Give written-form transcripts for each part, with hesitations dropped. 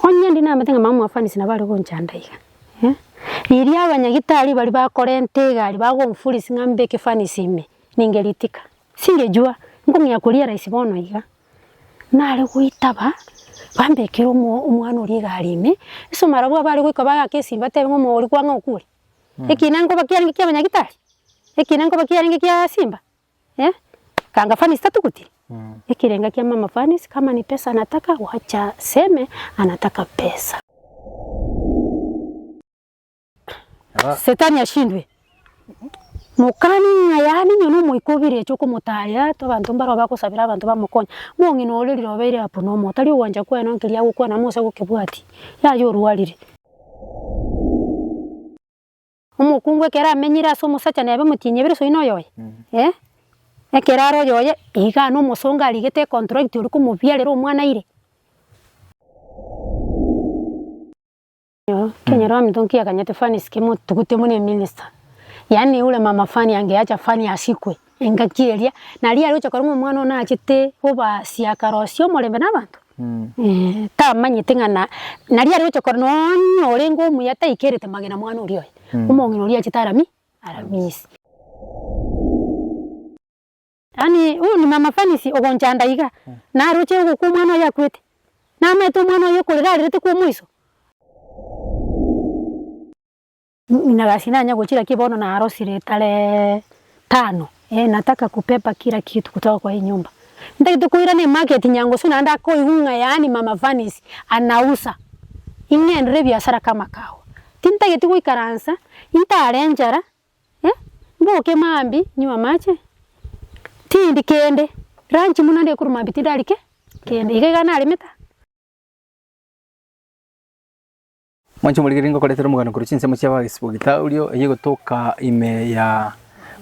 Onya ndi na matenga mama fanisi na bali gonchanda iga iria abanyagitari bali bakore ntegari bagomfuri singambe ke fanisi ime ningelitika singejua ngumya kulia rais bono iga nare guitaba bambekero umwana uri garime iso marabwa bali gwiko baga kesi batebe ngo muri kwanga ukuri ekinango bakiaringe kya abanyagitari ekinango bakiaringe kya Simba kanga fanisi tatukuti ekirenga kia mama fanisi kama ni pesa anataka wacha seme anataka pesa. Setani ashindwe mukani ngayani nyono moikobire cyo kumutaya to bantu mbaro bakosabira abantu bamukonya mongino oliriro beire apo no motari uwanja kwa no nkilia gukwa na mose gukebwati ya yo ruwarire umukungwe kera amenyira so musacha nabe mutinye bire so ino yoye ekeraro yoye iga no musonga aligete contract uri kumubia rero umwana ire Kenya rwa mtonkia kanyate fani skimo tukute mune minister yani ule mama fani angeacha fani asikwe engakielia na lia rucho karungu mwana na achite oba siakarosio molembe nabantu ta manyite ngana na lia rucho karno orengo muyata ikerete magena mwana uri oye umongino lia chitarami aramisi yani ni mama fani si ogonchanda iga na rucho uko mwana yakwete na meto mwana yokolera rete ku muiso Minagashina nya kuchira kibono na harusi tale 5 nataka kupepa kila kitu kutoka kwa hii nyumba ndaki kuira ni market nyango suna anda ko ihunga yani mama Fanisi anausa ingendre biashara kama kawa tinta yetu kuikaransa intarenjara mboke mambi nyuma mache tindi kende ranchi munande kuruma bitidalike kende igana alimeta Mwancho muligiringo koletera mugano kuruchinse muchya wa Gisibogita ulio yego toka ime ya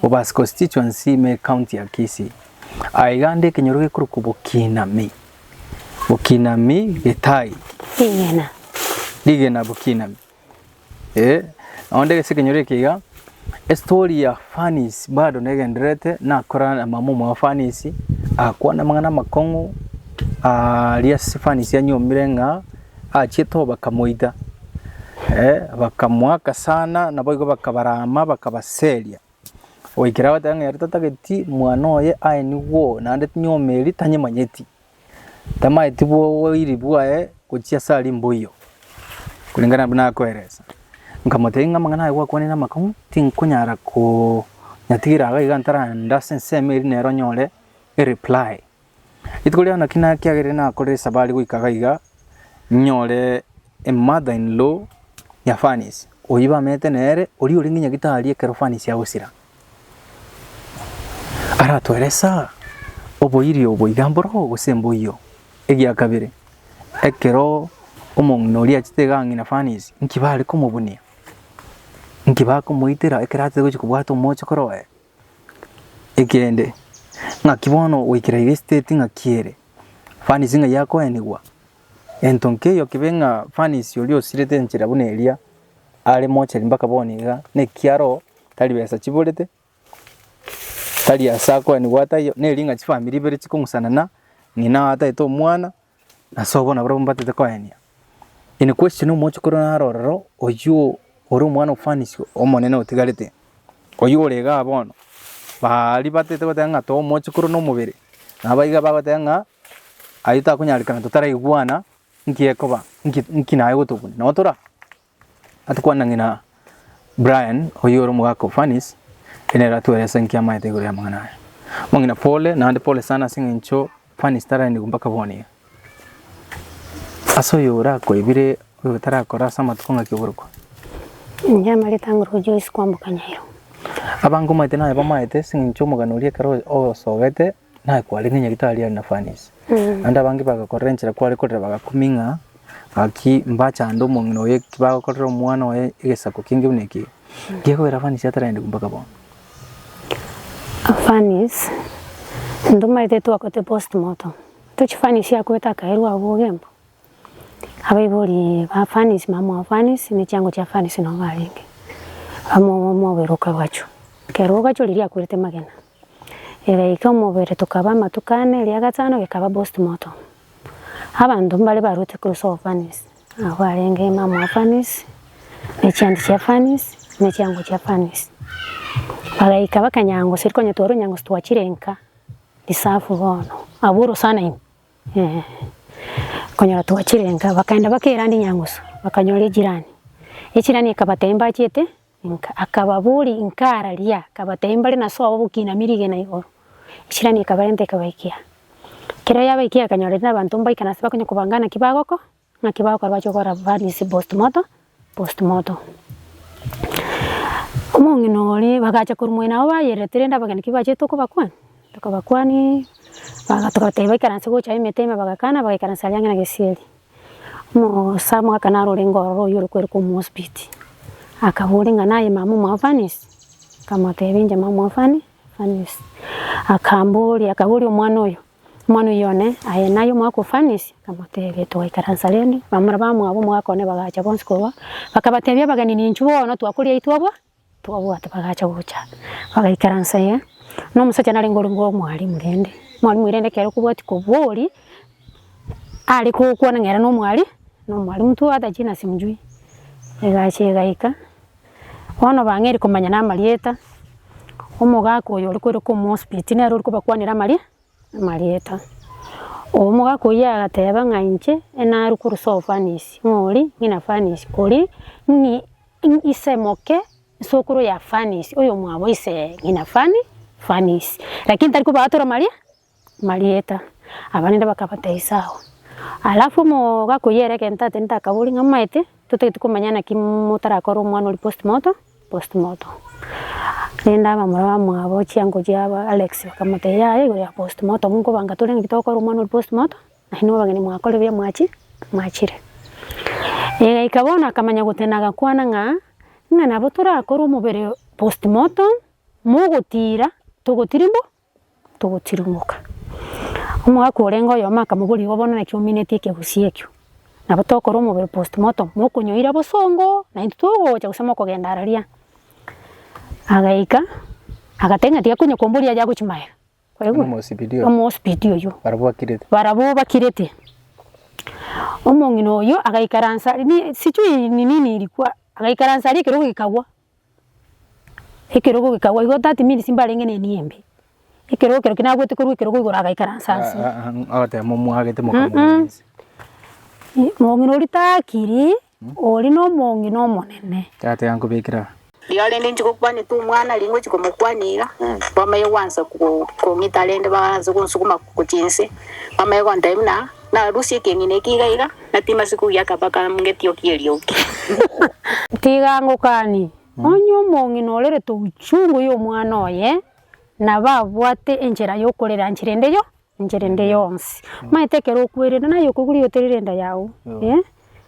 Obas constituency ime county ya Kisii. Aigande kenyoruge kuruku Bukinami. Bukinami getai. Ligena Bukinami. Onde gese kenyoruge kiga story ya Fanisi bado negenderete na korana mamumu wa Fanisi akwa na mangana makongo lia Fanisi yanyomirenga achito bakamoida bakamwaka sana na boigo bakabarama bakabaseria oikira batanga yaritotageti mwana oye aini wo nande nyomeri tanye manyeti tamaiti bo iribwa kuchia sali mboyo kulingana na koereza nkamotenga mangana ayo kwani na makamu tinkunyara ko nyatigira agantara ndasense meri nero nyole reply itukulia na kina kiagere na kore sabali guikagaiga nyole a mother-in-law ya Fanisi oyiba mete nere uri nginya gitari ekero Fanisi yagusira ara tweresa oboiri oboigamboro gusembo iyo egia kabire ekero omongno uri achitega ngina Fanisi nkibale kumubunia nkiba kumuitira ekerate gochi kubwato mocho koroe egende ngakibono wikira ile state ngakiere Fanisi nga yako enigwa entonke yo kibenga Fanisi olio sirete nchira bunelia ale moche mpaka boniga ne kiaro tali besa chibolete tali asako ni wata yo ne linga chi family bere chikungusanana ngina ata eto mwana na sobona bro mbate ko enia in question mocho korona rororo oyu oru mwana Fanisi omonene otigarete oyu orega abono bali batete batanga to mocho korona mubere nabaiga bagatanga ayita kunyarikana totara igwana nkiekoba nkinayo gutugune notora atukwana ngina Brian oyoro mwako Fanisi enera tueleza nkia maite gore mangana mongina pole na ande pole sana singincho Fanisi tara ndi kumbaka boni aso yora ko ibire utara kora sama tukonga kiburuko njama litanguru Joyce kwambukanyiro abangu maite na bamaite singincho muganurie karo o sogete na kwali nginya gitali na Fanisi anda bangi bagakorenchera kwali kodera bagakuminga aki mbacha ando mongino ye kibago kodero mwana we igesako kingi uneki gieko era Fanisi atarende kumbaka bo Fanisi nduma itetu akote postmortem tuchi Fanisi akweta kairwa abogembo abaibori ba Fanisi mama wa Fanisi ni chango cha Fanisi no balinge amo beruka wacho kero gacho liria kurete magena era ikomo bere tukaba matukane lia gatano gekaba postmortem abantu mbale barute kuruso Fanisi awarenge mama afanisi nekyandi kyafanisi nekyangu kyafanisi bagaika bakanyango siriko nyatoro nyango stwachirenka disafu bono aburo sana imi konyora twachirenka bakaenda bakerandi nyanguso bakanyole jirani ekirani kabatemba chete inka akababuri inkara lia kabatemba na so bukina mirige na igoro ekirani kabarente kabaikia kero yabaikia kanyole na bantu mbaika nasiba kunyo kubangana kibagoko na kibagoko bachokora vanisi postmoto omong'inori bagacha kurumwena abo bayeretere ndabagani kibache tukabakwani bagatukateba ikaranse gocha imeteme bagakana bagikaransa lyanga na gesieli mo samo akanaro lengoro yoro kwereko mu hospital akabulinga naye mamu mwafanisi kamotebinje mamu mwafanisi akambuli akabuli omwana yone aye nayo mwakufanisi kamotebe tuikaransa lendi bamura bamu abo mwakone bagacha bonsko bakabatebya bagani ninchubono twakulia itwabwa twabwate bagacha gocha bagaikaransa ye no musacha nalengorongo mwalimu irende kero kubwati kubuli ali kukuona ngera no mwalimu tu ata jina simjui egache gaika ono bangeri kumanya na marieta omugako oyo likwero ku hospital nero likubakwanira marieta omugako ya gateba ngainche ena rukuru sofanisi ngori ngina fanisi kori ni isemoke sokuru ya fanisi oyo mwabo ise ngina fanisi lakini tariko batora marieta abanenda bakabateisaho alafu mo gakuyere kenta tenta kabuli ngamaite tukumanyana kimutara koro mwana oli postmoto nenda bamura mwabo chiango jaba Alex bakamuteya yego ya postmoto mungo banga tole ngitoko ro mwana oli postmoto na hino bagani mwakole bya mwachire ikabona akamanya gutenaga kwana nga nabo turakora umubere postmoto mugutira tugutirimuka umwaka urengo yo maka muburi wabona na community ke busiekyo nabo tokora umubere postmoto mukunyoira bosongo na intugo cha kusema kugenda araria agaika agatenga tia kunyo komburi aja kuchimaira kwa hivyo mu hospital yo barabu bakirete omongino yo agaikaransa ni sichui nini ilikuwa agaikaransa ali kirogo gikagwa igo 30 minutes simbalenge ne niembe ikirogo kinagwete kuru ikirogo igora agaikaransa ate mumuhagete mukamuzi mongino litakiri oli no mongino monene tate yangu bikira yale ninji kukwani tu mwana lingo chikomukwanira bamaye wansa ko ngitalende bazo kunsukuma kuchinse bamaye kwandaimna na rusi kengine kigaiga na tima siku yakapaka mngetio kielioki tigango kani onyo mongino lere to uchungu yo mwana oye na babwate enjera yo kolera njirende yonsi maitekero kwirira na yo kuguri yoterenda yawo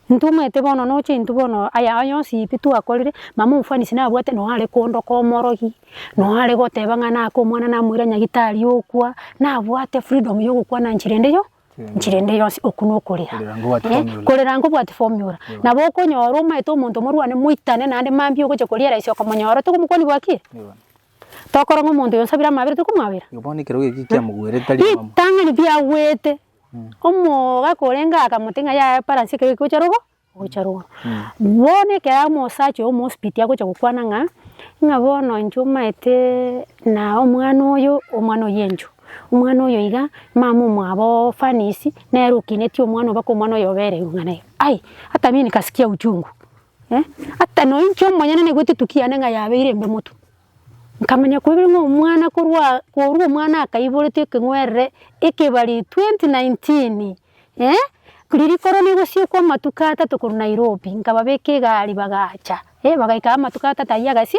ntumete bono noche ntubono aya yonsi pitu akolire mama mfanisi na bwate no hale kondo komorogi no hale goteba ngana ko mwana na mwira nyagitari okwa na bwate freedom yo gukwa na njirende yonsi okuno kolera ngo bwate formula na boko nyoro maito omuntu murwane muitane nande mambi ogoche koliera isyo komonyoro tukumukoni bwaki tokora ngomuntu yonsabira mabire tukumabira yoboni kero gikya mugwere tali mama tangani bya wete omo gakorenga akamutenga ya paransi kero kucharugo bone kera mo sacho omo hospital yako chakukwana nga bono njuma ete na omwana yenju umwana oyo iga mamu mwabo fanisi nerukine ti omwana bako omwana oyo bere ngana ai hata mimi nikasikia uchungu hata no incho monyana ne gwete tukiane nga yabe irembe mutu nkamanya kwebere ngo omwana korwa omwana akaiborete kengwere ekebali 2019 kuriri koroni gusio kwa matukata to Nairobi nkababeke gali bagacha bagaika matukata tayagasi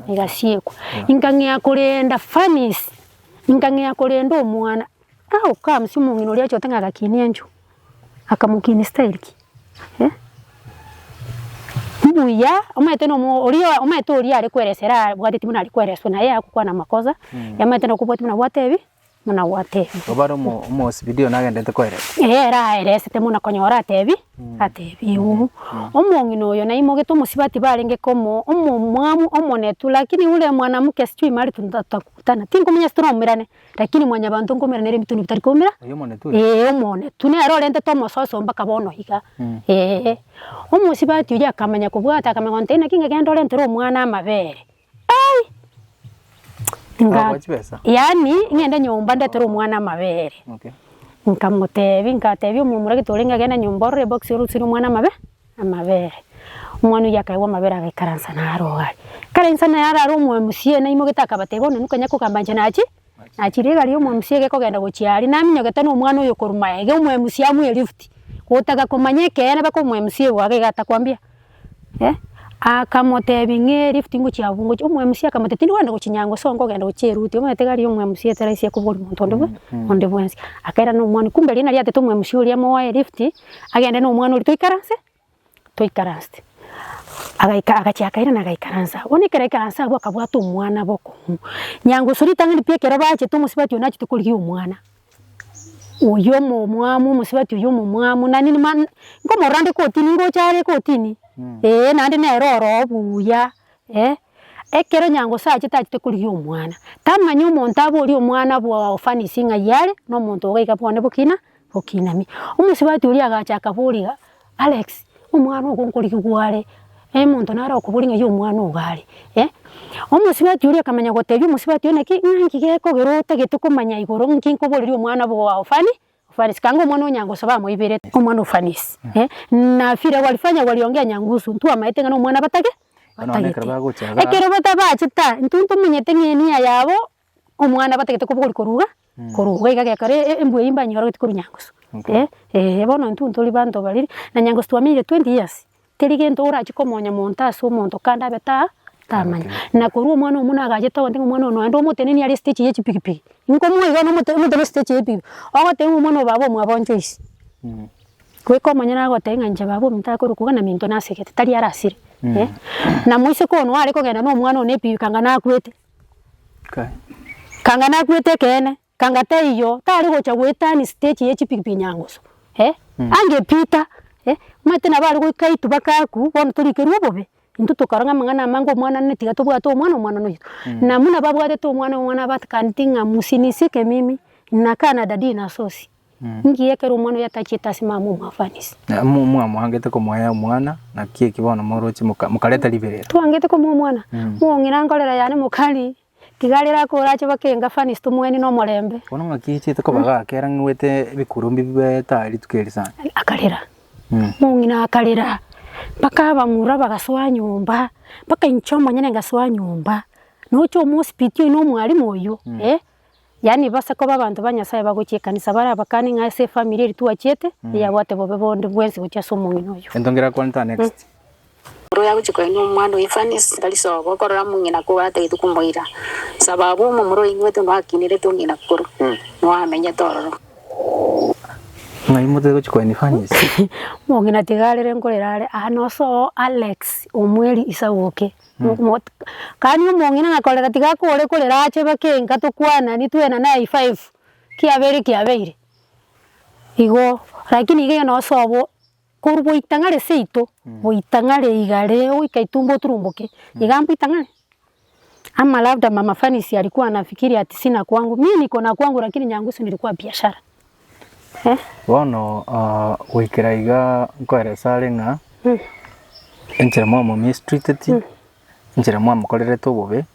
igasieko ingangya kurenda fanisi ingangya kurenda omwana au kama si mungino lya chotenga gakini enjo akamukini style ki mbuya omete no oria omete oria ari kweresera bwate timuna ari kwereswa na yako kwa na makoza yamete no kubwate na bwate muna gwate obaro mo video nagendete kwere era eresete muna konyora atebi atebi omongino yo naimo geto musibati barenge komo omomwamu omonetu lakini ule mwanamke sijui mali tutakutana tinkumenya stromirane lakini mwanya bantu ngomerane re mituni bitari komera omonetu omonetu ne arorente tomo soso mpaka bono higa omusibati uja akamanya kubwata akamenya ntena kinga gendo rente ro mwana amabere yani ngenda nyumba ndetero umwana amabere nkamutebi nkatebi umumura gitorenga gena nyumba ore box yorusiri umwana amabere umwana yakaiwa amabere agikaransa na arogari karensa na yara rumwe musie na imo gitaka batebone nukanya kugambanje nachi achirega riyo umwe musie ge kogenda guchiari na minyo getano umwana uyo kuruma ege umwe musie amu lift kutaga kumanyeke ene bako umwe musie wage gata kwambia akamotebi nge lifting gucyabungo umwe musi akamotetindi wanda gukinyango songo genda guceruti umwe tegari umwe musi terese kuburi muntu onde bwensi akaira no umwana kumbe lina lyate to umwe musi uri amo wa lift agenda no umwana uri toikaranse agacyakaira na gaikaransa one kare karansa abo akabwata umwana boko nyango suri tangani pie kera bache to musibati unachi tukuri umwana uyo mu mwamu musibati uyo mu mwamu nani man ngomo rande kotini ngo chare kotini nandi neroro buya ekero nyango sache tachite kuri umwana tamanya umuntu aburi umwana bwa ofanisi nga yale no muntu ogaika bone bukinami umusibati uri agachaka buriga Alex umwana ukonkori kugware muntu nara okuburinga yo umwana ugari umusibati uri akamanya gotebi umusibati yoneki ngi geko gerota getukumanya igoro nkinko buri umwana bwa ofanisi kango mwana onyango saba moibere umwana ofanisi na fira walifanya waliongea nyangusu ntu amaitenga no mwana batage ekero batabachita ntuntu munyete ngenia yabo umwana batage tukuburi koruga igage kare embwe imba nyoro tikuru nyangusu bono ntuntu li bantu baliri na nyangusu twamire 20 years terigento urachikomonya montaso monto kanda beta tamanya na kuru umwana umuna agaje tonde umwana ono ando muteneni ali stage ye chipikipiki nko muiga no mutebe stage ye pipi ogote umwana babo mwabonjoisi kweko manyana gotenga nje babo mtakuru kugana minto nasekete tali arasire na mwise ko no ari kogenda no umwana one pipi kanga nakwete kanga nakwete kene kanga teiyo tali gocha gwetani stage ye chipikipiki nyangoso ange pita mwete na bali gwikaitu bakaku bono tulikeruo bobe into tukaranga mangana mango mwana netiga tobwato mwana no na muna babwate to mwana batkantinga musinisike mimi na kana dadi na sosi ngiye kero mwana yatachita simamu mafanisi mu amwangete ko moya mwana na kie kibona morochi mukaleta liberera tuangete ko mwana muongira ngorera yani mukali tigalira ko rache bakenga fanisi tumweni no morembe kono ngakichi to baga kera ngwete bikurumbi beta ali tukelisa akalira muongina akalira baka bamura bagaswa nyumba baka inchoma nyene ngaswa nyumba nocho mu hospital no mwalimu oyo yani basa ko babantu banyasaye bagukikanisa bara bakani nga se family ritu achete ya wate bobe bonde bwensi gucha somo nginoyo endongera konta next ro ya guchiko ino mwando ifanis daliso gokorora mungina ko bata itukumoira sababu mumuro ingweto no akinire to ngina kuru no amenya tororo ngai muthe guchiko ni fanis mungina tigalere ngorerare anoso Alex omweli isawoke kani mungina ngakolera tigakore kolera ache bakenga tukwana ni twena na i5 kiabere igo lakini ige no sobo kurbo itangare seito boitangare igare uikaitumbo turumboke igambo itangare ama labda mama Fanisi alikuwa anafikiri ati sina kwangu mimi niko na kwangu lakini nyangusu nilikuwa biashara wono wikira iga kwere sarenga enchera mwa mistreated njira mwa mukorere to bobe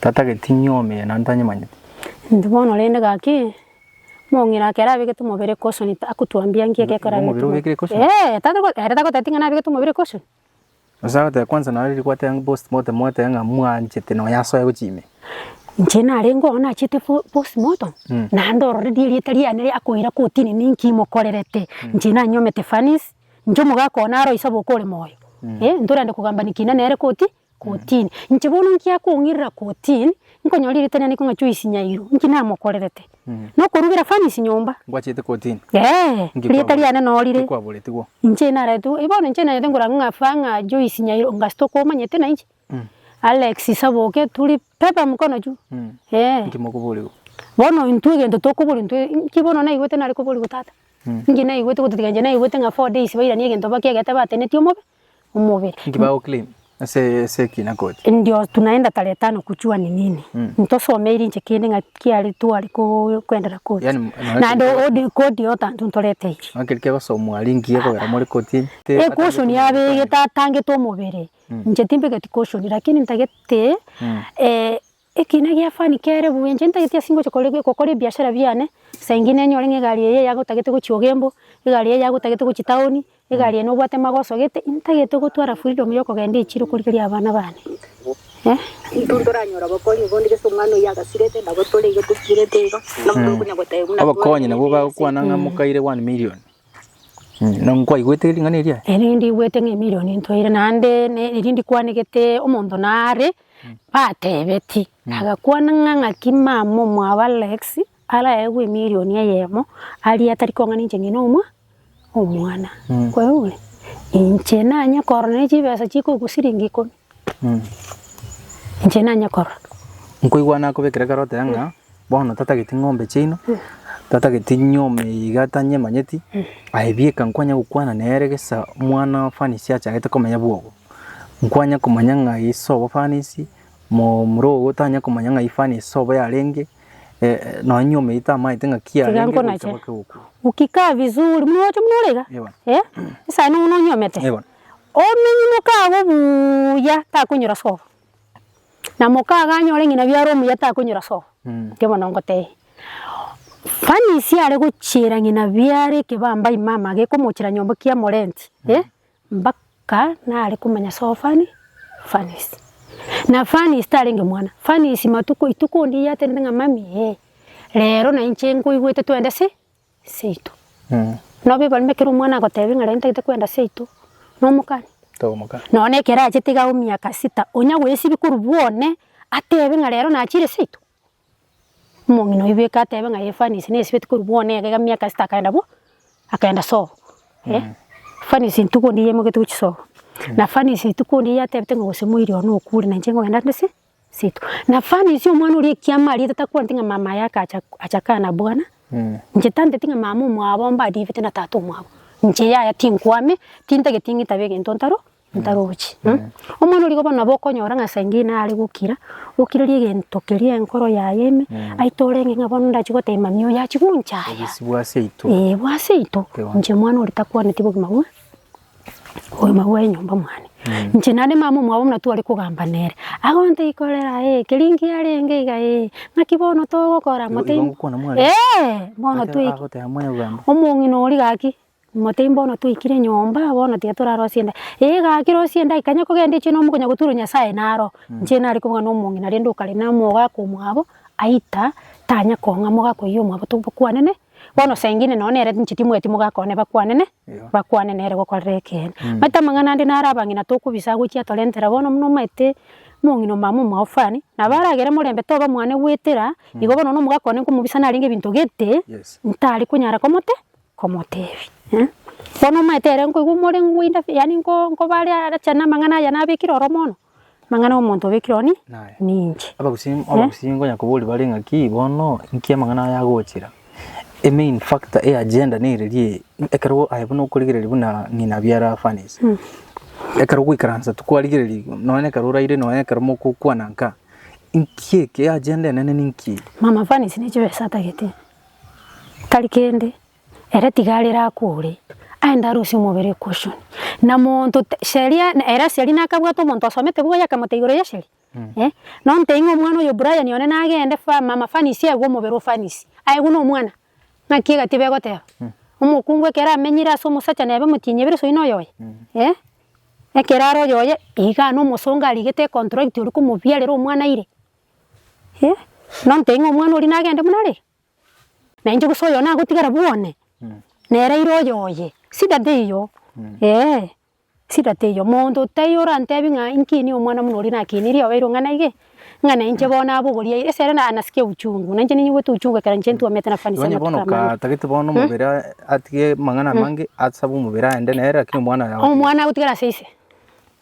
tata getinyome na ntanye manyete ndibono lende gaki mongira kera bige tumobere koshoni akutuambia ngie kekora tata ko era tako tatinga na bige tumobere koshoni osaga ta kwanza na ri kwate ang post mortem mote nga mwanchete no yaso guchime njena rengo na chete post mortem na ndoro ri tari anere akoira kotini ninki mokorerete njena nyomete Fanis njomo gako naro isabo kore moyo ndorande kugamba nikina nere kotini nchibono nkia kungirira kotini nkonyori ritanya niko ngachuisi nyairo nkina mokorerete no kurubira Fanis nyomba ngwachete kotini ritari ane no rire kwa boletigwo nchena retu ibono nchena yete ngura ngafanga Joyce nyairo ngasto ko manyete na inchi Alex saboke tuli pepa mkono juu nkimokubuli bono intu egento tokobora intu kibono na igwete nari kobori gutata ngi na igwete gutiganje na igwete nga 4 days baira ni egento bakegete bateneti umubiri Kibao clean se kina koti ndio tunaenda tarehe 5 kuchua ni nini ntosome iri nje kindi nga kiari tu ali kwendera koti yani na ndo kodi yota ntorete iri akirike basomwa lingi yako gara muri koti caution yabe getatange to mubiri nje timbe gati caution lakini ntagete ekina gia fani kere buenje ntagete singo chokore biashara biane saingine nyore ngegari ye yago tagete kuchiogembo egari ye yago tagete kuchitaoni egari no bwate magoso gete intagete gutwara freedom yoko gende ichiro kurikiria abana bane nduranyora bakoni bondi geso mwana yaga sirete ndabo tole geto sirete namuko nyagotaye abakonyi nabo bakwana nga mukaire 1 million nongwa igwete lingana iria ndi igwete nge million ntoire nande irindi kwanigete omondo nare batebeti agakwana nganga kimamo mwa Alex ala ewe million yemo ali atari konga ninje ngino omwana kwa hiyo inche nanya korona n'ikibesa chiko gusiringi ko inche nanya korona nkoigwana kubekera karote yanga bono tatageti ng'ombe chino tatageti nyome igatanye manyeti ahibieka nkwanya gukwana neregesa mwana fanisi achagete komenya bwogo nkwanya kumanya nga isobo fanisi muro gutanya kumanya nga ifani sobo yarenge no nyome itama itenga kia renge ukikaa vizuri mwote mnorega sasa no nyomete omenyi mukago buya takunyura sobo na mukaga nyore ngina byaro mu yatakunyura sobo kebona ngote fani isi ale guchira ngina byare kebamba imama ge kumukira nyombo kia morenti mbaka na ale kumanya sobo fani na fani staringe mwana fani isi matuko ituko ndi yate nga mami lero na inchengo igwete twende seito no biba mekero mwana gotebi nga lenta ite kwenda seito no mukani to mukani no nekera achitiga umyaka 6 onya gwesi bikuru buone atebe nga lero na achire seito mungino ibeka atebe nga fani isi nesi bikuru buone ga myaka 6 akaenda so fani isi ntuko ndi yemo getu chiso na fani si tukundi yate bitengo gosemwiri ono kuri na njengo ngenda ndese situ na fani si umwana uri kiamali tatakuwa ntinga mama yaka achakana bwana njetande tinga mamu mwabomba divete na tatu mwabo nje ya tinkwame tintege tingi tabege ntontaro ntarochi umwana uri gobana bokonyora nga sangina ali gukira ukiriri gento kirie enkoro ya yeme aitorenge ngabonda chigote mamyo ya chigunchaya bwaseito nje mwana uri takuwa netibo kimawe oyo mawe nyomba mwane nje nane mamu mwabo mnatu ali kugamba nere agonte ikorera kiringi arenge iga nakibono to gokora mote bono tu omungino ori gaki mote bono tu ikire nyomba bono tiatura rosienda gaki rosienda ikanya kugende chino mukonya guturu nyasaye naro nje nari kumwa no mungina rendo kale na moga ko mwabo aita tanya konga moga ko iyo mwabo to kwanene bono sengine none ere nchitimu eti mugakone bakwane nere gokoreke mata mangana ndi narabangina tokubisa guchi atolentera bono muno mete mungino mamu mwafani na baragere murembe toba mwane wetera igo bono no mugakone kumubisa naringe bintu gete ntari kunyara komotevi bono mete ere ngo igumore ngwinda yani ngo bali arachana mangana ya nabikiro romono mangana omonto bekironi ninje abagusingo nyakubuli bali ngaki bono nkia mangana ya gochira main factor agenda ni riri ekaro ayibuno kurigereri buna ngina byara fanis ekaro kwikaransa tukwarigeri none karura ire none karmo kukwananka inkie agenda nene ninki mama fanis ni chibe sata gete kalikende era tigalira kure aenda rusi mubere caution na monto sheria era sheria nakabwato monto asomete bwo yakamotegoro ya sheria non tengo mwana yo Brian yone nagende mama fanis yego mubere fanis aiguno mwana nakiga tibego te umukungwe kera amenyira so musacha nebe mutinye bire so ino yoye ekeraro yoye iga no musonga ligete contract uri kumubyalero umwana ire non tengo mwana uri nagende munare na inje gusoyo na gutigara buone nera iro yoye sida deyo sida deyo mondo tayora ntebi nga inkini umwana munori nakiniri abero ngana ige ngana inje bona abugoria ire sera na anasikia uchungu nanje ninyi wetu uchungu kera njentu amete na fani sana bono ka tagite bono mubera atige mangana mange atsabu mubera ende nera kini mwana yawe mwana utigara seise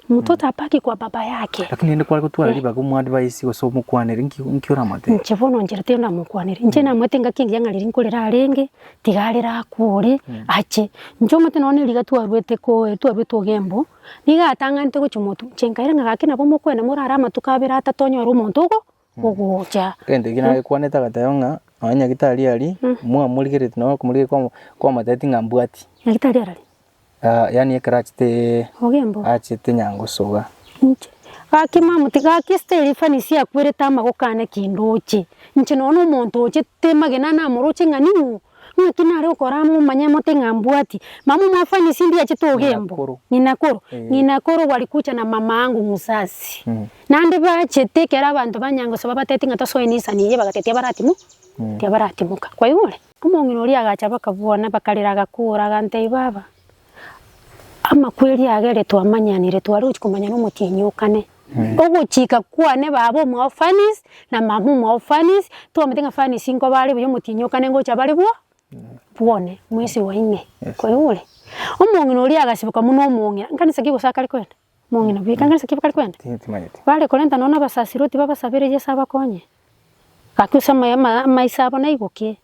mtoto apaki kwa baba yake. Lakini ndi kwa kutwara liba ku advice go mukwanire nkiura mate nchibono njirate na mukwanire nje na mwete ngakingi yangaliri nkurira arenge tigarira akure ache njo mate none liga twarwete ko twarwete ogembo liga tanga nte go chimotu chenkaira ngakina bomo kwena murara matukabira atatonyo ru montugo ogocha kende gina kwaneta gatayonga abanyagitari ari mwamurigirite nawe kumurige kwa mateti ngambwati nyagitari ari yani ekrachite ogembo achite nyango soga akima mutiga kisteri fanisi akwireta magokane kindoche nche nono umuntu oche temagena na muroche ngani ngakina ari ukora mu manyamo tengambwati mamu mwafanisi ndi achite ogembo ninakoro walikucha na mama angu musasi nande bachete kera abantu banyango so babateti ngatosoenisa niye bagatetia baratimu tia baratimuka kwa yule umongino uri agacha bakabona bakalira gakura gante baba ama kweli agere twamanyanire twari ukumanya no mutinyukane oguchika kwane babo mu fanis na mamu mu fanis twametenga fanis ingo bari byo mutinyukane ngo chabari bwo bwone mwisi wa ine kwa yule umongino uri agasibuka muno umongira nkanisa kigusaka ari kwenda mongino bikanganisa kibaka ari kwenda bale kolenta nona basasiroti baba sabere je saba konye kakusama maisabo na igoke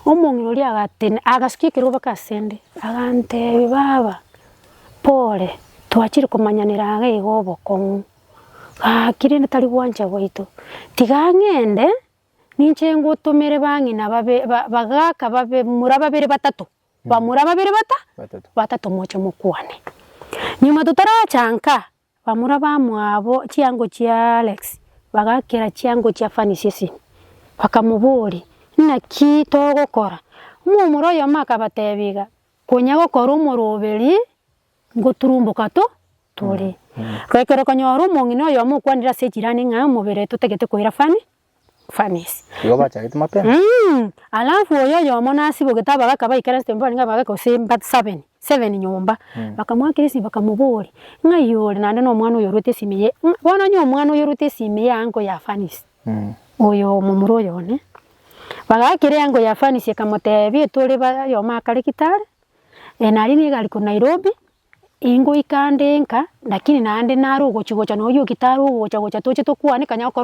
umongino uri agatene agasikikiro bakasende agante baba pole twachiri kumanyanira agego bokongu akirinde tari bwanja bwito tigangende ninche ngutumire bangi na babe bagaka babe murababere batatu bamurababere batatu mocho mukwane nyuma tutarachanka bamuraba mwabo chiango chia Alex bagakira chiango chia fanisisi bakamuburi na kito gukora umumuro yo maka batebiga kunya gukora umuroberi ngo turumbuka to turi kwekero kanyoro mungino yo mukwanira se jirani nga mubere tutegete kuira fanis yo bacha gitu mapema alafu yo monasi bugeta bakaba ikara stemba nga bagako simba 7 nyumba bakamwakirisi bakamuburi nga yore nande no mwana uyo rute simiye bona nyo mwana uyo rute simiye ango ya fanis oyo mumuro yone bagakire yango ya fanisi kamotebi tuli ba yo makale kitale nari ni gali ku Nairobi ingo ikandenka lakini naande naro gochigocha no yo kitaro gocha toche tokwane kanya ko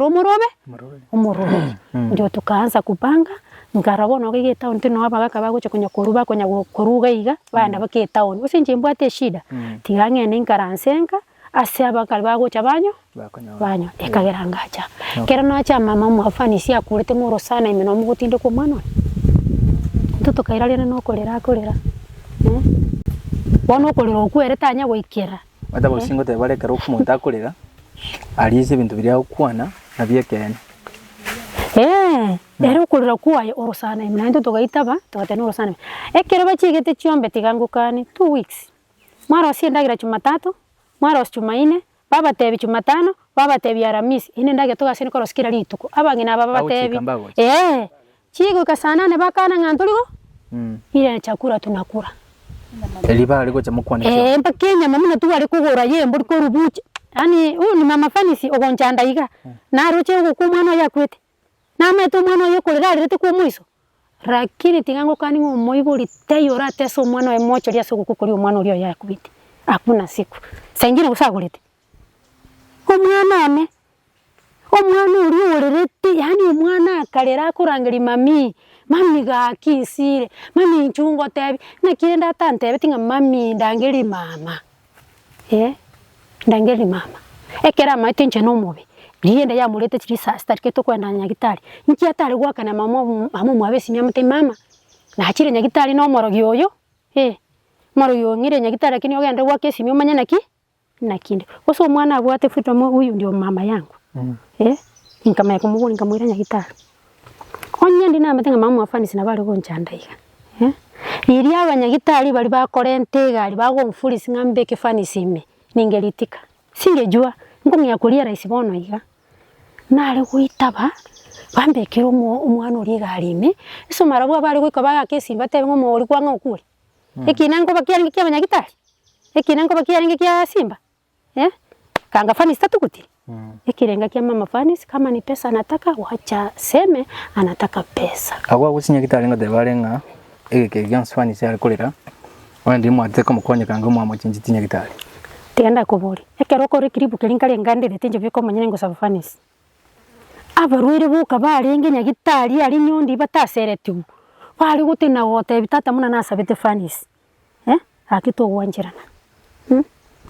umurobe ndio tukaanza kupanga ngarabona ko town tino abagaka bagocha kunya koruba kunya koruga iga banda bake town usinje mbwate shida tiganye ninkaransenka ase abakali bagocha banyo ekagera ngacha kera nacha mama mwafanisi akurete muro sana imeno mugutinde ko mwana toto kairalira no kolera bono kolera okwere tanya goikera bata bosingo te bare karo kumonta kolera alize bintu biri akwana na byekene ero kolera kuaye orosana imeno toto gaitaba tokateno orosana ekero bachigete chiombe tigangukani 2 weeks mara siendagira Jumatatu mara Jumanne baba tebi Jumatano baba tebi Alhamisi ine ndage toka sine koroskira lituko abangina baba tebi chigo kasana ne bakana ngantuligo ile chakula tunakula eliba aliko cha mukwanisha mpakenya mama tu ali kugora yembo ko rubuche yani huyu ni mama fanisi ogonchanda iga na ruche uko kumwana yakwete na meto mwana yokolera rete ku mwiso rakini tingango kani moibuli teyora teso mwana emocho lya soko kukuri mwana ulio yakwete hakuna siku sengine usagulete omwana ulio urerete yani omwana akalera kurangiri mami gakisire mami nchungo tebi na kienda tante betinga mami ndangeli mama ndangeli mama ekera maitenje no mubi rienda ya murete chirisa stariketo kwenda nyagitari nki atari gwakana mama mwabesi myamute mama na achire nyagitari no morogi oyo morogi ngire nyagitari kini ogenda gwake simyo manya nakinde oso mwana abwate futo huyu ndio mama yangu Nikamaya kumuguni nikamwira nyagitari onye ndi namatenga mama afanisi nabali gonchanda iga iri abanyagitari bali bakorente gali bagomfulisi ngambeke fanisi ime ningelitika singejua ngumya kulia raisi bono iga nale kuitaba bambekero umwana uri galime eso marabwa bali kwika baga kesi batebe ngomo uri kwanga ukuri ekinango bakiyaringe kya abanyagitari ekinango bakiyaringe kya simba kanga fanisi tatukuti ekirenga kia mama fanisi kama ni pesa anataka wacha seme anataka pesa agwa gusinya gitarenga de barenga egeke gyan fanisi ari kolera wandi mwate ko mukonye kanga mwa muchinjitinya gitari Tienda kuburi ekero kore kiribu kirinkari ngandire tinje biko manyene ngo safanis abarwire buka baringe nyagitari ari nyondi bataseretu bari gutina wote bitata muna nasabete fanis akito gwanjirana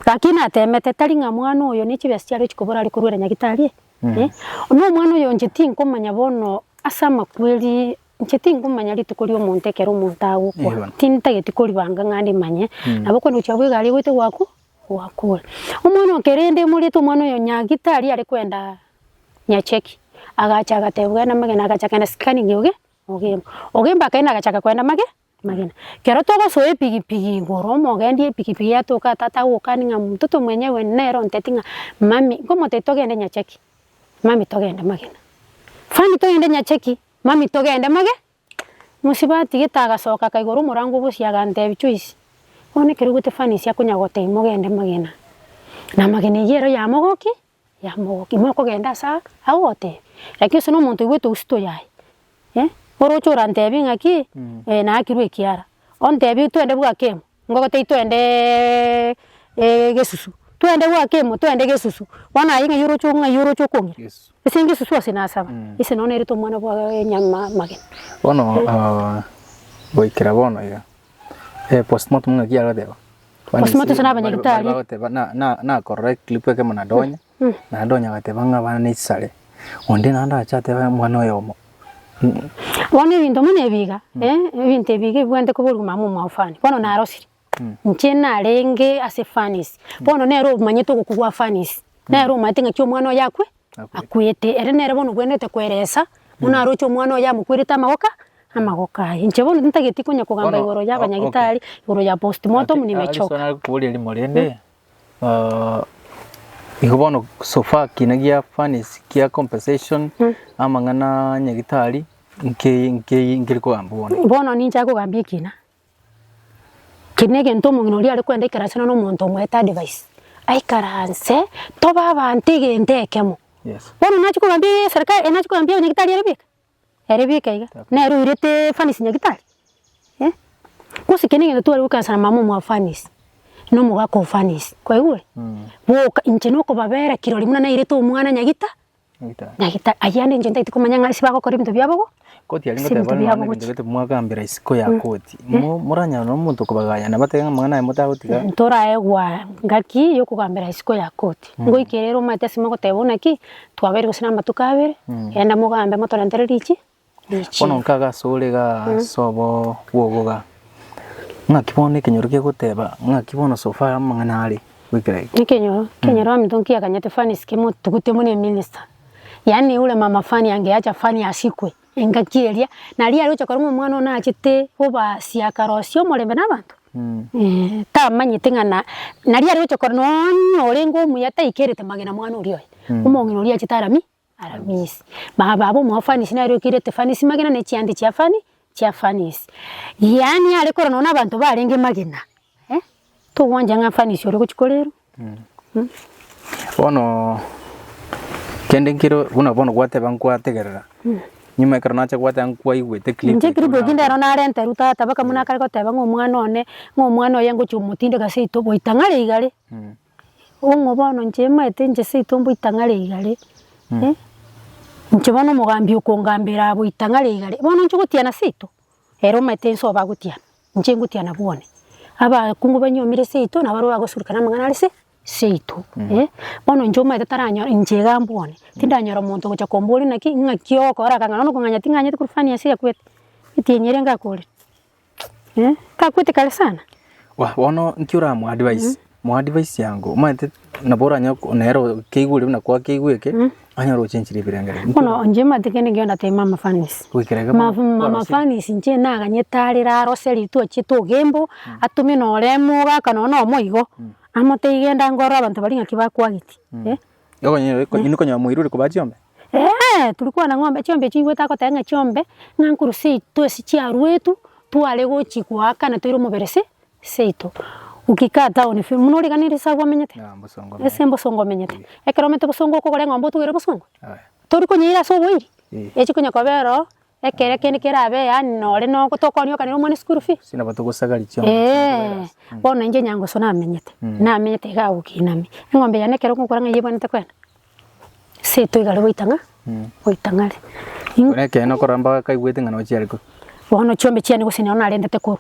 lakini atemete taringa mwana uyo nichi byasiari chikobora ari kurwera nyagitari no mwana uyo njeti nkomanya bono asama kweli njeti nkomanya litukuri omuntu ekero omuntu agukwa tintage tikuri banga ngandi manye naboko no chabwe gari gwite waku wakura umwana okerende muri tu mwana uyo nyagitari ari kwenda nyacheki agacha agatebwa na magena agacha kana scanning ogemba kaina agacha kwenda magena kero togo so epigipigi ngoromo gendi epigipigi atoka tata ukaninga mtoto mwenyewe nero ntetinga mami ngomo tetogende nyacheki mami togende magena fani togende nyacheki mami togende musibati gitaga soka kaigoro murango busiaga ndebi choice one kero gute fani cia kunyagote imogende magena na magena yero ya mogoki moko genda sa awote lakini sono muntu gweto usto yai orochora ndebi ngaki na akirwe kiara on ndebi twende bwa kemo ngogote twende gesusu twende bwa kemo twende gesusu wana yinga yorocho kongira esingi susu asina saba ise none rito mwana bwa nyama magena bono boikira bono ya postmortem ngaki aradeba postmortem sana abanyagitari na correct clip ke mona donya na donya gateba ngabana nisale onde nanda achate ba mwana oyomo wone bintu mune biga ebinte biga bwende ko buri mamu mafani bono narosiri nchena renge ase fanis bono nero manyeto kugwa fanis nero matinga kyo mwana yakwe akwete ere nero bono bwendete kweresa muna rocho mwana ya mukwirita amagoka inche bono ntageti kunya kugamba igoro ya banyagitari igoro ya postmortem nimechoka sona kubuli ali morende igobono sofa kinagia fanis kia compensation amangana nyagitari ngiriko ambone bono ninja kugambia kina kinege ntomo nginori ari kwenda ikarasana no muntu mweta advice aikaranse toba abantige ndekemo bono nachikugambia serikali nachikugambia nyagitari erebika iga nero irete fanis nyagitari kusi kinege tu ari ukasana mamu mwa fanis no mugako fanis kwa igure boka inche no ko babera kirori muna na irete omwana nyagita ayande nje ndati kumanya ngari bako kori bintu byabo koti ali ngotebana ngete mwagambira isiko ya koti muranya no muntu kubaganya nabatenga mwana ya mutahutika ntora egwa ngaki yo kugambira isiko ya koti ngo ikerero mate sima gotebona ki twabere gusina matukabere yenda mugambe motora ntererichi bono nkaga solega sobo wogoga ngakibone kinyoruke goteba ngakibona sofa manganari wikire kenyoro amitonki akanyete fanis kimo tukute mune minister yani ule mama fani angeacha fani asikwe engakieria na ria rocho korumwe mwana ona achite oba siakarosio morembe nabantu tamanyite ngana na ria rocho korno orengo muyata ikerete magena mwana uri oy umongi uri achitarami aramisi babo mo fani sinario kirete fani simagena ne chiandi chia fanis yani ale korno nabantu barenge magena to wanja nga fani sio kuchikolero bono kende ngiro una bono gwate bankwategerera nyuma ikarona cha gwate ankwa igwete clip nje kiri boginda rona rente ruta tabaka muna kare goteba ngo mwana oyengo chumutinde gase itobo itangare igare ungo bono nje mate nje se itombo itangare igare nje bono mugambi ukongambira abo itangare igare bono nje gutiana sito ero mate nso bagutiana nje ngutiana bone aba kungu banyomire sito na baro bagosurukana mangana alise sito bono njoma itataranya njega mbone tindanyora muntu gocha kombori naki ngakyo kora kangana no kunganya tinganya kurfani asi yakwete itinyere ngakore kakwete kale sana wa bono nkiura mu advice yango mate nabora nyako nero keigure na kwa keigweke anyaro chenchire birangare bono njema tikene ngionda te mama fanis wikirega mama fanis nje naga nyetarira roseri tu chito gembo atumi no remo gakano no moigo amote igenda ngora abantu bali ngaki bakwagiti yogo nyine ko nyamuirure ko bajiombe tulikuwa na ng'ombe chiombe chingwe tako tanga chiombe ngankuru seitu esichia rwetu tuale gochi kwaka na toiro moberese seitu ukikata oni film munori kaniri sagwa menyete esembo songo menyete ekeromete bosongo ko gore ngombo tugere bosongo tori ko nyira so wiri echi kunya kobero ekere kene kerabe yani nore no gutokonio kana umwe school fee sina batugusagari cyo bona inje nyango so namenyete namenyete ga gukinami ngombe yanekero kukuranga yibonete kwena seto igale boitanga boitangale ureke no koramba kaigwete ngano cyariko bono chombe chiani gusina ona arendete kuru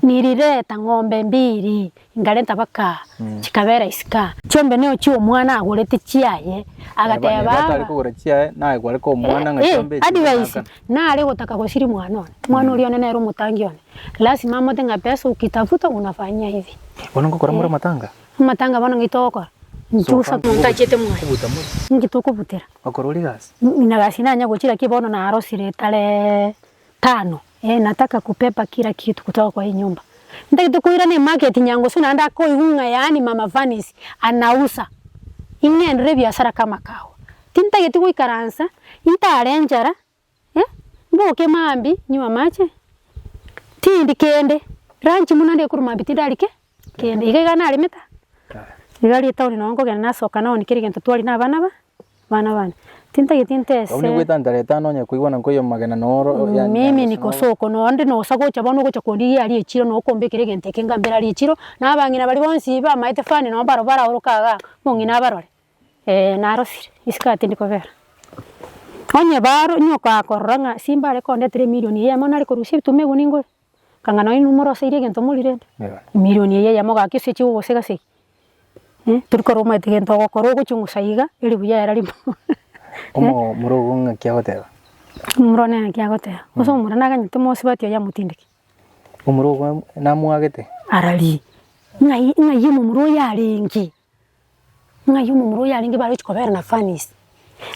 nirireta ngombe mbiri ngarenta baka chikabera isika chombe neo chi omwana agurete chiaye agateba atari kugura chiaye nae kwari ko omwana ngachombe advice na ale gutaka gusiri mwana uri one nero mutangi one lazima motenga pesa ukitafuta unafanya hivi bono ngokora muri matanga bono ngitoko njusa kuntachete mwana ngitoko butera akorori gas inagasi nanya guchira kibono na arosire tale 5 nataka kupepa kila kitu kutoka kwa hii nyumba. Ndaki kuira ni market nyango suna anda ko igunga yani mama Vanisi anauza. Ingendre biashara kama kawa. Tinta geti kuikaransa ita arenjara mboke mambi nyuma mache. Tindi kende ranchi munande kuruma bitidalike kende igana alimeta. Igali tauni nongo gena nasoka nao nikirigento twali na bana. Tinta gitintese. Uni gwitandare tano nya kuigwana nkoyo magena noro ya mimi niko soko no ande no sagocha bono gocha kundi ali echiro no kombekere gente kenga mbera ali echiro nabangina bali bonsi ba maite fani no bara urukaga mungina barore narosire iskati ndiko vera onye baro nyoka koranga simba le konde 3 milioni ya mona le korusi tume guningo kanga no numero seire gento mulirende milioni ya moga kise chiwo gosega se turiko roma te gento gokoro gochungu saiga ili buya era limo Omo murogo ngakiagotera. Murone ngakiagotera. Oso murana ganyite mosi batyo ya mutindiki. Omurogo namuagete. Arali. Ngai mumuro yaringi. Ngai mumuro yaringi bari chikobera na Fanisi.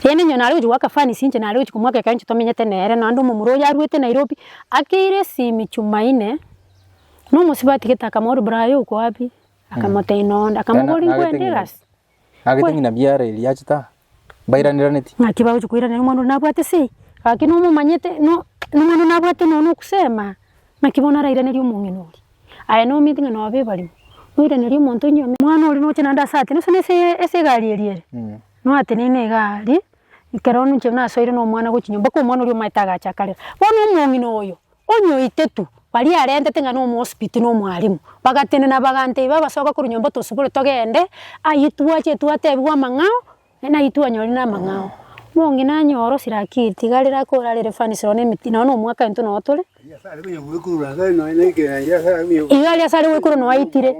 Yene nyona ari ujuwaka Fanisi nje na ari uchikumwaka kanchi tomenyete nere na ndo mumuro yaruete Nairobi. Akire simi chumaine. No musibati kitaka mori brayo uko wapi? Akamote inonda akamugori ngwenderas. Agete na biara iliachita. Bairaniraneti ngakiba uchukuirana n'umuntu nabwate se akino mumanyete no n'umuntu nabwate no kusema nakibona rairane ryo mungenori aya no meeting no abe bali mwirane ryo muntu nyome mwana uri no chenanda sate no sene ese gari eriere no atenene gari ikarono nche na soire no mwana guchinyomba ko mwana uri maitaga chakale bono mungino oyo onyo itetu bali arende tenga no hospital no mwalimu bagatene na bagante baba soka kuru nyomba tosubure togende ayituache tuatebwa mangao na itu anyori na mangao mongi na nyoro sirakiti tigalira ko rarere Fanisi rone mitina no mwaka into no tole igali asale wekuru no aitire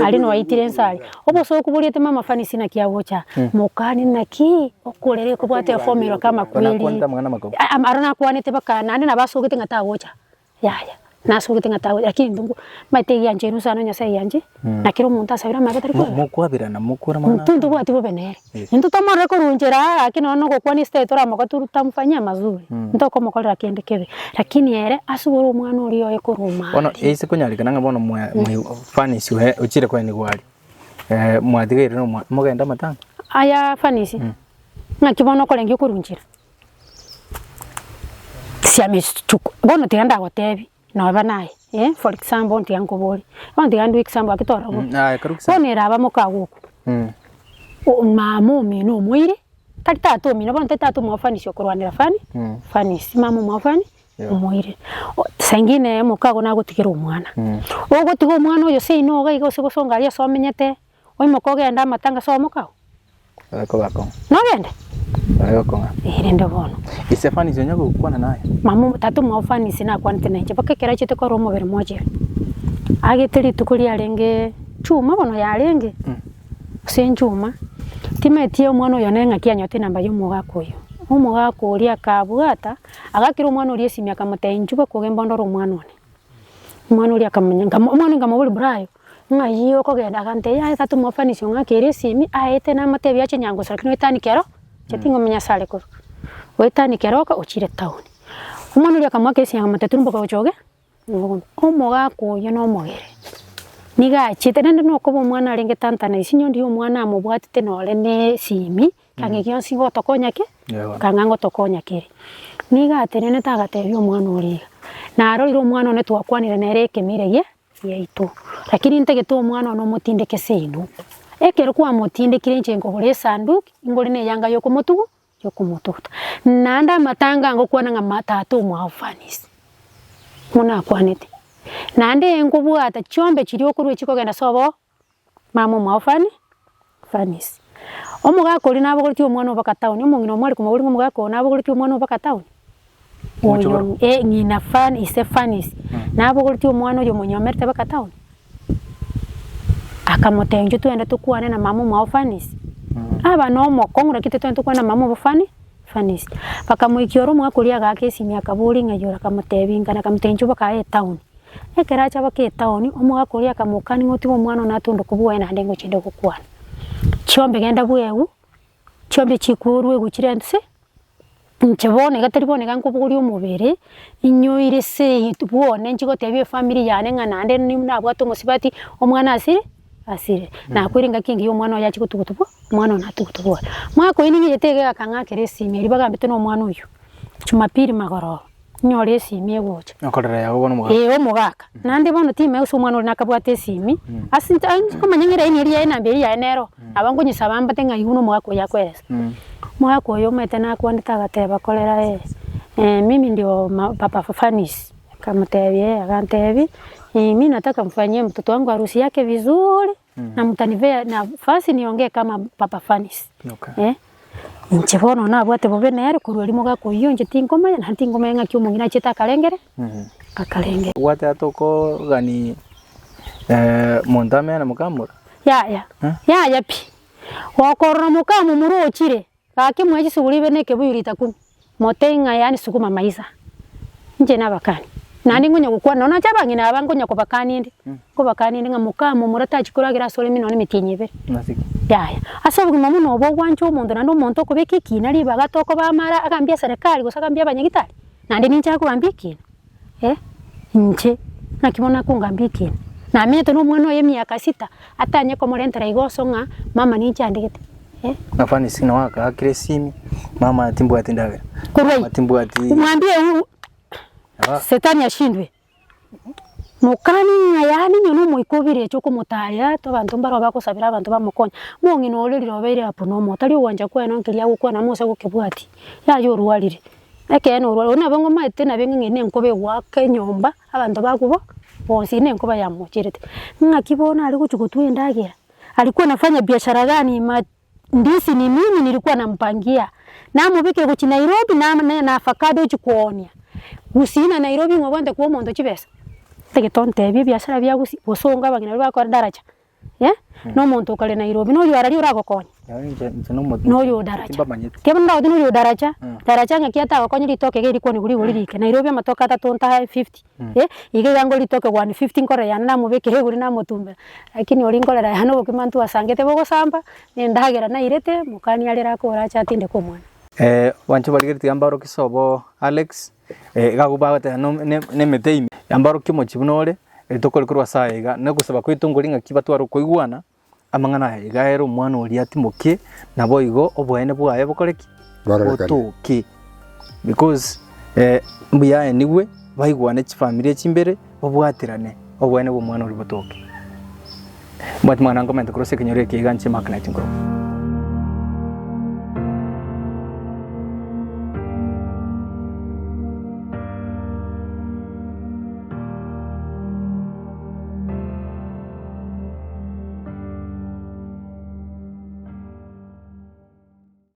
ali no aitire nsali obo so kubulite mama Fanisi na kiagocha mokani naki okolere ko bwate formula kama kweli arona kwanete bakana ane na basogete ngata gocha yaya nasugite ngatawe lakini ndungu maite yanje nusano nya sai yanje nakiro muntu asabira magatari ko mukwabira na mukura mana tundu bwati bobenere ndu tomara ko runjera akino no ko kwani state tora makaturu tamfanya mazuri ndoko mokolera kende kebe lakini ere asubura umwana uri yo ekuruma ono ese kunyalika nanga bono mu Fanisi uchire kwa ni gwali mwadigere no mugenda matanga aya Fanisi ngakibono kolengi kurunjira siame chuko bono tianda gotebi no banaye for example ntiyango boli bandi gandu example akitora bo bonera abamukaguku mama mino mwire tatatu mino bono tatatu mu Fanisi okurwanira Fanisi mama mu Fanisi mwire sangine mukago nagutikira umwana ogutiga umwana oyo se ino ga igose gusonga ali somenyete oyi mukogenda matanga so mukago ko bako no gende Ayokonga. Irende bono. Ise Fanisi onyago kukwana naye. Mamu tatu mu Fanisi na kwante nje bakekera chite ko romo bere moje. Ageteri tukuli alenge chuma bono yalenge. Senjuma. Timetie omwana oyo nenga kianyote namba y'umugakoyo. Umugako uri akabwata agakira omwana uri esimi akamutenjuba kugemba ndoro omwana one. Omwana uri akamenya omwana ngamubuli brayo. Ngayiyo ko genda kante ya tatu mu Fanisi ngakere esimi aete na matebi yache nyango sakino etani kero. Chatingo menya sale ko. Wetani keroka uchire town. Umwana uri akamwake esimi amateturu mboka ochoge. Omugako yo no mogere. Niga chite nende no ko omwana alenge tantana isinyo ndi omwana amubwatite nole ne simi kange kyonsi gotokonya ke kangango tokonya kere niga atenene tagatebi omwana uri na arorire omwana one twakwanire nere kemire ye yaitu lakini ntegeto omwana no mutindeke seino ekero kwa mutindekire nche ngobore sanduku ingore ne yanga yo kumutugu kumututa nanda matanga ngo kwana nga matatu mwa fanisi muna kwanete nande ngubwata chombe chiri okuru chikogenda sobo mama mwa fanisi omugako ri nabo guriti omwana obaka town omungino omwali kumaburi omugako nabo guriti omwana obaka town oyo ngina fan ise fanis nabo guriti omwana oyo munyomerte baka town akamotenjo tuende tukwane na mama mwa fanis aba no mokongura kite tuende tukwane na mama fanis bakamuikioro omugako ri agakesi miaka buri ngayora kamotebinga na kamutenjo baka town ekeracha baka town omugako ri akamukani ngoti omwana natundu kubwa na ndengo chinde kukwana chombe genda bwewu chombe chikurwe guchirentse nchebone gataribone gankubuguri umubere inyoire se tubone nchiko tebye family yane nganande ni nabwato musibati omwana asire na kwiringa kingi omwana yachi kutukutubo omwana natukutubo mwako ini yetege akanga keresimi libagambite no omwana uyu chumapiri magoro nyore simi gocha nakorera yago bono mugaka omugaka nande bono time uso omwana uri nakabwate simi asinta komanyengera ini iri namberi ya enero abango nyisabamba tenga yuno mwako yakwesa mwako yo metena kwandita gateba kolera mimi ndio papa fanis kamtebye agantebi mimi nataka mfanyie mtoto wangu harusi yake vizuri na mtanivea na fasi niongee kama papa fanis nchibono na bwate bobenere kururi mugako iyo njitingoma na ntingoma nga kyo mungina chita kalengere akalengere wate atoko gani montame na mukamura ya pi wakorora mukamu murochire kake mweji suguri beneke buyurita 10 motenga yani sukuma maiza nje nabakani nandi ngonya gukwana na chabangina abangonya kubakani ndi kubakani nga mukamu murata chikuragira sole minone mitinyebe nasiki asabugi mamu no bo gwancho omuntu nando omuntu kubeka kina liba gatoko bamara agambia serikali gusagambia abanyagitari nandi nincha kubambia kina nche nakibona kungambia kina na mete no mwana oye miaka 6 atanye ko morentera igosonga mama nincha ndigete nafani sina waka akresimi mama atimbu atindaga atimbu ati mwambie setani ashindwe mukani yani nyono muikobire cyo kumutaya to bantu mbaro bakosabira abantu bamukonya mungino oliriro beire apo no motari uwanja kweno nkilia gukwana mose gukebwati yayo ruwarire eke no ruwarire na bango maite na bengi ne nkobe wake nyomba abantu bakubo bonsi ne nkoba ya muchirete ngakibona ali kuchukutwe ndagira alikuwa anafanya biashara gani ndisi ni mimi nilikuwa nampangia na mubike ku Nairobi na avocado chikuonia usina Nairobi ngobonde kuo mondo chibesa tegetonte biashara bya gusonga bagina bakora daraja no muntu kale Nairobi no yara ri uragokonya no yo daraja kebunda odino yo daraja ngakiata agokonya litoke geri koni guri lirike Nairobi amatoka 350 ige yango litoke 150 nkore yana na mubeke guri na mutumba lakini olinkolera hano bokimantu asangete bogo samba nendagera na irete mukani alira ko racha tinde ko mwana wancho baligiriti ambaro kisobo Alex gagubagate no ne meteime ambaro kimochibunore tokore kurwa saiga negusaba kwitunguringa kibatwaro koigwana amangana igaero umwana uri atimoke nabo igo obwene bwaye bukoreki botoki because mbuya niwe baigwana chifamily chimbere obwatirane obwene bwo mwana uri botoki mwana ngomenta kurose kenyore kiganche makna tingro